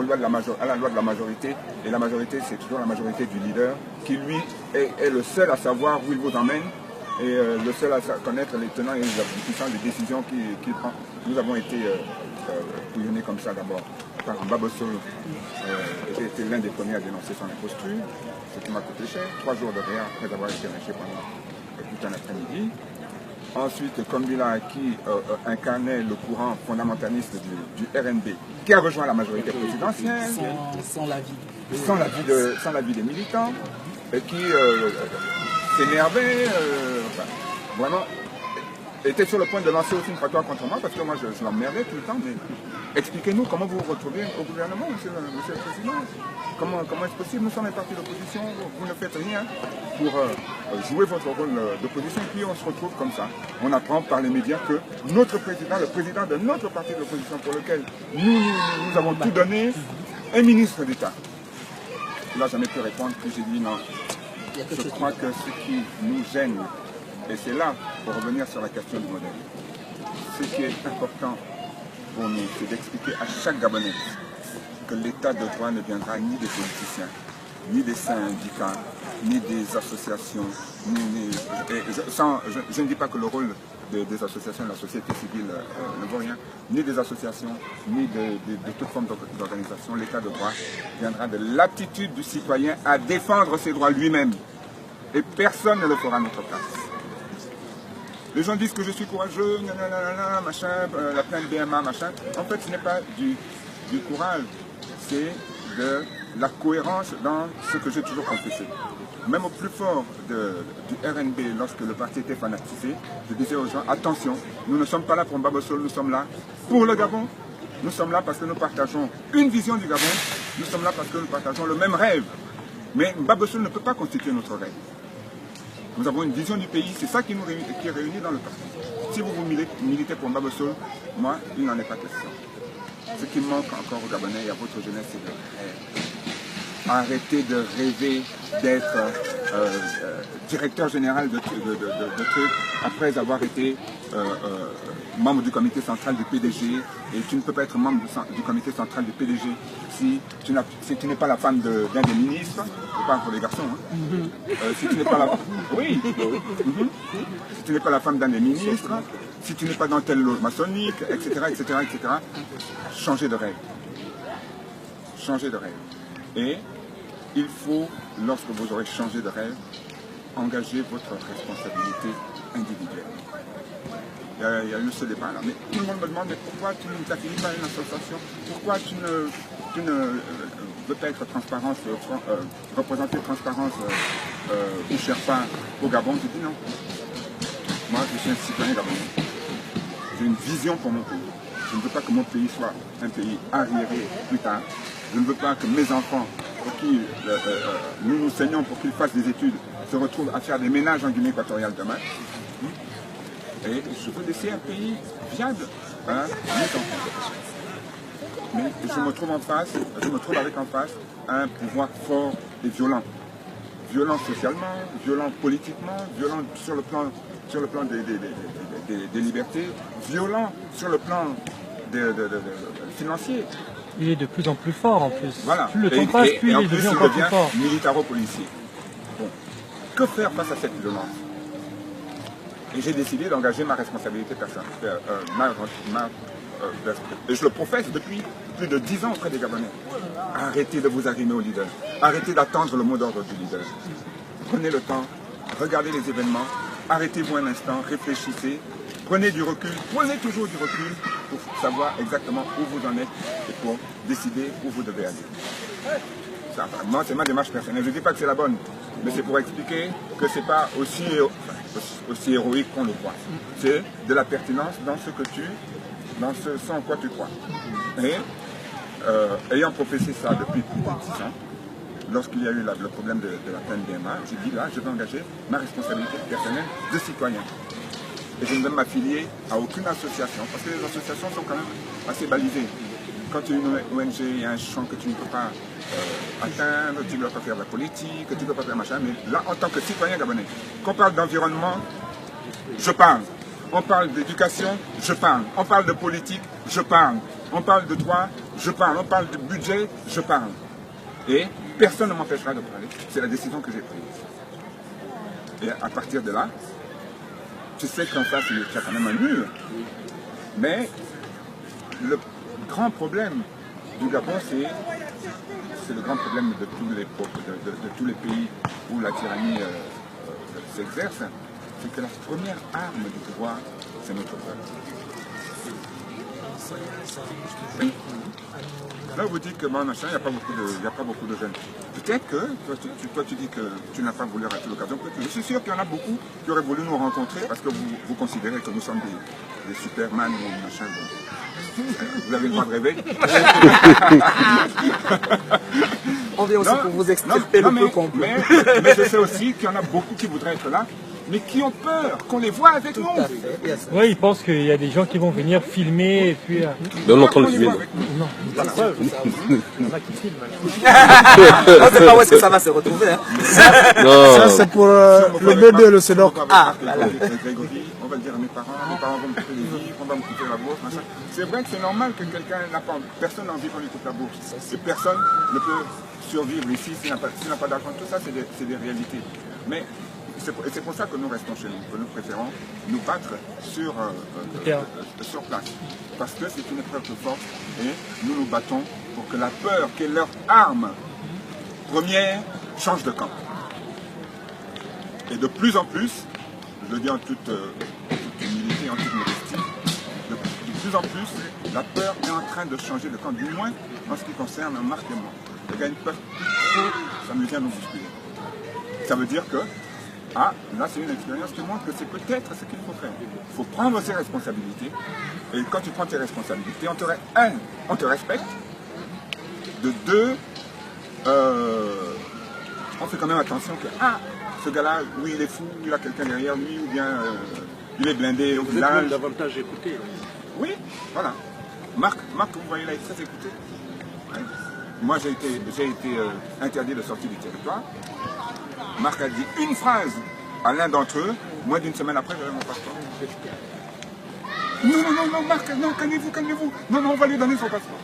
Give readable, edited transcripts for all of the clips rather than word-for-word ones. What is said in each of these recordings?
à la loi de la majorité. Et la majorité, c'est toujours la majorité du leader, qui lui est le seul à savoir où il vous emmène, et le seul à connaître les tenants et les aboutissants des décisions qu'il prend. Nous avons été couillonnés comme ça d'abord par Mbabosol. J'ai été l'un des premiers à dénoncer son imposture, ce qui m'a coûté cher, 3 jours de rien après avoir été lynché pendant tout un après-midi. Ensuite, Kombila qui incarnait le courant fondamentaliste du RNB, qui a rejoint la majorité présidentielle. Sans l'avis des militants, et qui s'énervait, vraiment, était sur le point de lancer aussi une fatwa contre moi, parce que moi je l'emmerdais tout le temps, mais expliquez-nous comment vous vous retrouvez au gouvernement, monsieur le Président. Comment est-ce possible? Nous sommes un parti d'opposition, vous ne faites rien pour jouer votre rôle d'opposition, et puis on se retrouve comme ça. On apprend par les médias que notre président, le président de notre parti d'opposition pour lequel nous avons tout donné, est ministre d'État. Il n'a jamais pu répondre, puis j'ai dit non. Je crois que ce qui nous gêne, et c'est là, pour revenir sur la question du modèle, ce qui est important pour nous, c'est d'expliquer à chaque Gabonais que l'état de droit ne viendra ni des politiciens, ni des syndicats, ni des associations, je ne dis pas que le rôle des associations de la société civile ne vaut rien, ni des associations, ni de toute forme d'organisation. L'état de droit viendra de l'aptitude du citoyen à défendre ses droits lui-même. Et personne ne le fera à notre place. Les gens disent que je suis courageux, nanana, machin, la plainte BMA, machin. En fait, ce n'est pas du courage, c'est de la cohérence dans ce que j'ai toujours confessé. Même au plus fort du RNB, lorsque le parti était fanatisé, je disais aux gens, attention, nous ne sommes pas là pour Mbabosol, nous sommes là pour le Gabon. Nous sommes là parce que nous partageons une vision du Gabon, nous sommes là parce que nous partageons le même rêve. Mais Mbabosol ne peut pas constituer notre rêve. Nous avons une vision du pays, c'est ça qui est réuni dans le parti. Si vous militez pour Mbabosol, moi, il n'en est pas question. Ce qui manque encore aux Gabonais et à votre jeunesse, c'est de rêve. Arrêtez de rêver d'être directeur général de trucs après avoir été membre du comité central du PDG. Et tu ne peux pas être membre du comité central du PDG si tu n'es pas la femme d'un des ministres. Je parle pour les garçons. Hein. Si tu n'es pas la... Oui. Si tu n'es pas la femme d'un des ministres, si tu n'es pas dans telle loge maçonnique, etc., etc., etc. Changez de rêve. Changez de rêve. Et il faut, lorsque vous aurez changé de rêve, engager votre responsabilité individuelle. Il y a eu ce débat-là. Mais tout le monde me demande, mais pourquoi tu ne t'affilies pas à une association? Pourquoi tu ne veux pas être transparence, représenter transparence ou Sherpa au Gabon? Je dis non. Moi, je suis un citoyen gabonais. J'ai une vision pour mon pays. Je ne veux pas que mon pays soit un pays arriéré plus tard. Je ne veux pas que mes enfants, pour qui nous nous saignons pour qu'ils fassent des études, se retrouvent à faire des ménages en Guinée équatoriale demain. Et je veux laisser un pays viable à mes enfants. Mais je me trouve avec en face un pouvoir fort et violent. Violent socialement, violent politiquement, violent sur le plan des libertés, violent sur le plan financier. Il est de plus en plus fort en plus. Voilà. Plus le temps passe, plus il devient encore plus fort. Militaro-policier. Bon. Que faire face à cette violence? Et j'ai décidé d'engager ma responsabilité personnelle. Et je le professe depuis plus de 10 ans auprès des Gabonais. Arrêtez de vous arrimer au leader. Arrêtez d'attendre le mot d'ordre du leader. Prenez le temps, regardez les événements, arrêtez-vous un instant, réfléchissez, prenez du recul, prenez toujours du recul pour savoir exactement où vous en êtes et pour décider où vous devez aller. Ça, moi, c'est ma démarche personnelle. Je ne dis pas que c'est la bonne, mais c'est pour expliquer que ce n'est pas aussi héroïque qu'on le croit. C'est de la pertinence dans ce en quoi tu crois. Et ayant professé ça depuis plus de 10 ans, lorsqu'il y a eu le problème de la plainte BMA, j'ai dit là, je vais engager ma responsabilité personnelle de citoyen. Et je ne vais m'affilier à aucune association, parce que les associations sont quand même assez balisées. Quand tu es une ONG, il y a un champ que tu ne peux pas atteindre, tu ne dois pas faire de la politique, tu ne dois pas faire machin, mais là, en tant que citoyen gabonais, quand on parle d'environnement, je parle. On parle d'éducation, je parle. On parle de politique, je parle. On parle de droit, je parle. On parle de budget, je parle. Et personne ne m'empêchera de parler. C'est la décision que j'ai prise. Et à partir de là, tu sais qu'en face, il y a quand même un mur. Mais le grand problème du Gabon, c'est le grand problème de tous les pays où la tyrannie s'exerce, c'est que la première arme du pouvoir, c'est notre peuple. Là, vous dites que bon, machin, il n'y a pas beaucoup de jeunes. Peut-être que, toi tu dis que tu n'as pas voulu rater l'occasion. Je suis sûr qu'il y en a beaucoup qui auraient voulu nous rencontrer parce que vous considérez que nous sommes des Superman ou machin. Vous avez le droit de rêver. On vient aussi pour vous extirper le peu complet. Mais je sais aussi qu'il y en a beaucoup qui voudraient être là, mais qui ont peur qu'on les voit avec nous. Oui, ils pensent qu'il y a des gens qui vont venir filmer et puis... Donne l'entendre le filmer. Non. On ne sait pas où est-ce que ça va se retrouver. Hein. Ça, c'est pour le bébé et le sédoc. Ah, voilà. On va le dire à mes parents vont me couper les livres, on va me couper la bourse, machin. C'est vrai que c'est normal que quelqu'un n'a pas, personne n'a envie qu'on lui coupe la bourse. Et personne ne peut survivre ici s'il n'a pas d'argent. Tout ça, c'est des réalités. Mais c'est pour ça que nous restons chez nous, que nous préférons nous battre sur place. Parce que c'est une épreuve de force et nous nous battons pour que la peur, qui est leur arme première, change de camp. Et de plus en plus, je le dis en toute humilité, en toute modestie, de plus en plus, la peur est en train de changer de camp, du moins en ce qui concerne Marc et moi. Les gars, une peur trop, ça me vient nous bousculer. Ça veut dire que, là c'est une expérience qui montre que c'est peut-être ce qu'il faut faire. Il faut prendre ses responsabilités, et quand tu prends tes responsabilités, on te respecte, de deux, on fait quand même attention que, ce gars-là, oui, il est fou, il a quelqu'un derrière lui, ou bien il est blindé au village. Vous êtes davantage écouté. Oui, voilà. Marc, vous voyez là, il est très écouté. Ouais. Moi, j'ai été interdit de sortir du territoire. Marc a dit une phrase à l'un d'entre eux. Moins d'une semaine après, j'avais mon passeport. Non, Marc, non, calmez-vous. Non, on va lui donner son passeport.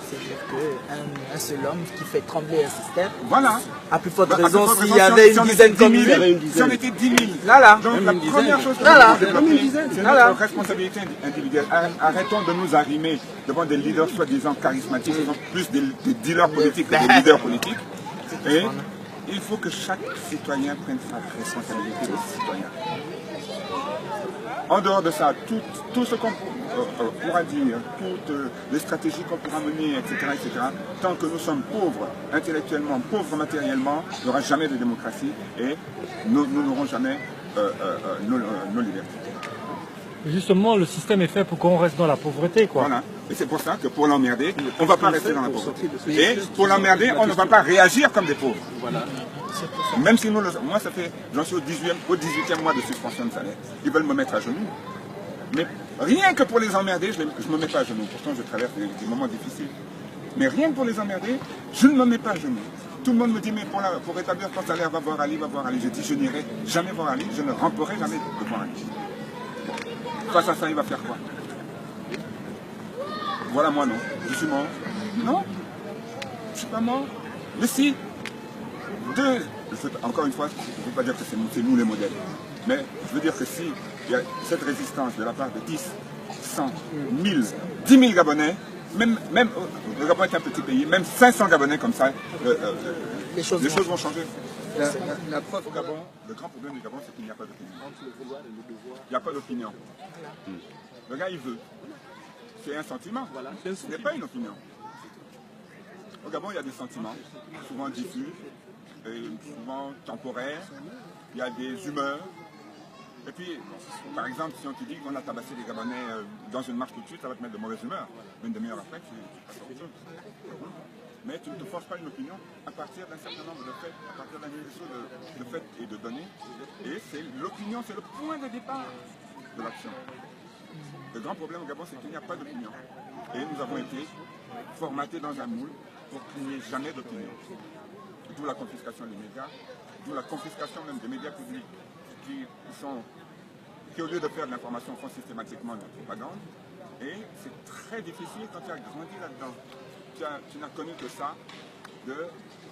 C'est-à-dire qu'un seul homme qui fait trembler un système, voilà. À plus forte raison, s'il y avait une dizaine comme lui. Si on était 10 000. Là. Donc la première chose, c'est notre responsabilité individuelle. Arrêtons de nous arrimer devant des leaders soi-disant charismatiques, qui sont plus des dealers politiques que des leaders politiques. Et il faut que chaque citoyen prenne sa responsabilité de citoyen. En dehors de ça, tout ce qu'on pourra dire, toutes les stratégies qu'on pourra mener, etc., tant que nous sommes pauvres intellectuellement, pauvres matériellement, il n'y aura jamais de démocratie et nous n'aurons jamais nos libertés. Justement, le système est fait pour qu'on reste dans la pauvreté, quoi. Voilà. Et c'est pour ça que pour l'emmerder, on ne va pas rester dans la pauvreté. Et pour l'emmerder, on ne va pas réagir comme des pauvres. Voilà. Même si moi, j'en suis au 18e mois de suspension de salaire. Ils veulent me mettre à genoux. Mais rien que pour les emmerder, je ne me mets pas à genoux. Pourtant, je traverse des moments difficiles. Mais rien que pour les emmerder, je ne me mets pas à genoux. Tout le monde me dit, mais pour rétablir ton salaire, va voir Ali. Je dis, je n'irai jamais voir Ali, je ne ramperai jamais devant Ali. Face à ça, il va faire quoi? Voilà, moi non. Je suis mort. Non, je ne suis pas mort. Mais si. Encore une fois, je ne veux pas dire que c'est nous les modèles. Mais je veux dire que si il y a cette résistance de la part de 10, 100, 1000, 10 000 Gabonais, même le Gabon est un petit pays, même 500 Gabonais comme ça, les choses vont changer. La preuve au Gabon, le grand problème du Gabon, c'est qu'il n'y a pas d'opinion. Il n'y a pas d'opinion. Le gars, il veut. C'est un sentiment. Ce n'est pas une opinion. Au Gabon, il y a des sentiments, souvent diffus, souvent temporaires. Il y a des humeurs. Et puis, par exemple, si on te dit qu'on a tabassé les Gabonais dans une marche tout de suite, ça va te mettre de mauvaise humeur. Mais une demi-heure après, tu passes à autre chose. Mais tu ne te forces pas une opinion à partir d'un certain nombre de faits, à partir d'un faisceau de faits et de données. Et l'opinion, c'est le point de départ de l'action. Le grand problème au Gabon, c'est qu'il n'y a pas d'opinion. Et nous avons été formatés dans un moule pour qu'il n'y ait jamais d'opinion. D'où la confiscation des médias, d'où la confiscation même des médias publics qui au lieu de faire de l'information, font systématiquement de la propagande. Et c'est très difficile quand tu as grandi là-dedans. Tu n'as connu que ça, de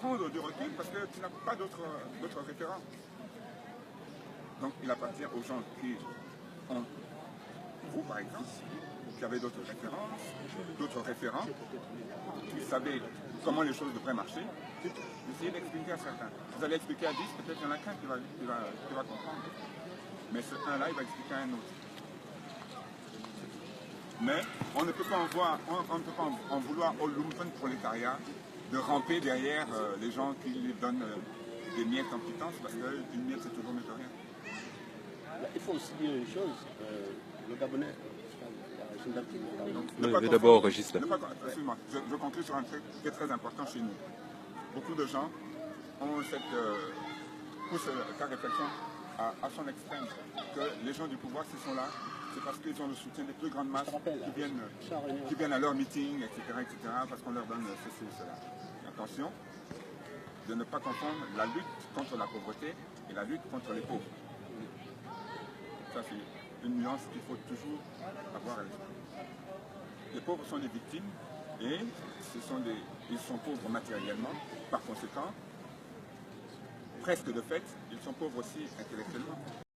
prendre du recul parce que tu n'as pas d'autres référents. Donc il appartient aux gens qui ont, vous par exemple, qui avez d'autres référents, qui savez comment les choses devraient marcher, essayez d'expliquer à certains. Vous allez expliquer à 10, peut-être qu'il y en a qu'un qui va comprendre. Mais ce un-là, il va expliquer à un autre. Mais on ne peut pas en vouloir au lumpenprolétariat de ramper derrière les gens qui lui donnent des miettes en pitance, parce qu'une miette c'est toujours mieux que rien. Il faut aussi dire une chose, le Gabonais, mais d'abord, Régis. Excuse-moi, je conclue sur un truc qui est très important chez nous. Beaucoup de gens ont poussent la réflexion à son extrême, que les gens du pouvoir, s'ils sont là, c'est parce qu'ils ont le soutien des plus grandes masses qui viennent à leurs meetings, etc., parce qu'on leur donne ceci ou cela. Attention de ne pas confondre la lutte contre la pauvreté et la lutte contre les pauvres. Ça, c'est une nuance qu'il faut toujours avoir à l'esprit. Les pauvres sont des victimes et ils sont pauvres matériellement, par conséquent, presque de fait, ils sont pauvres aussi intellectuellement.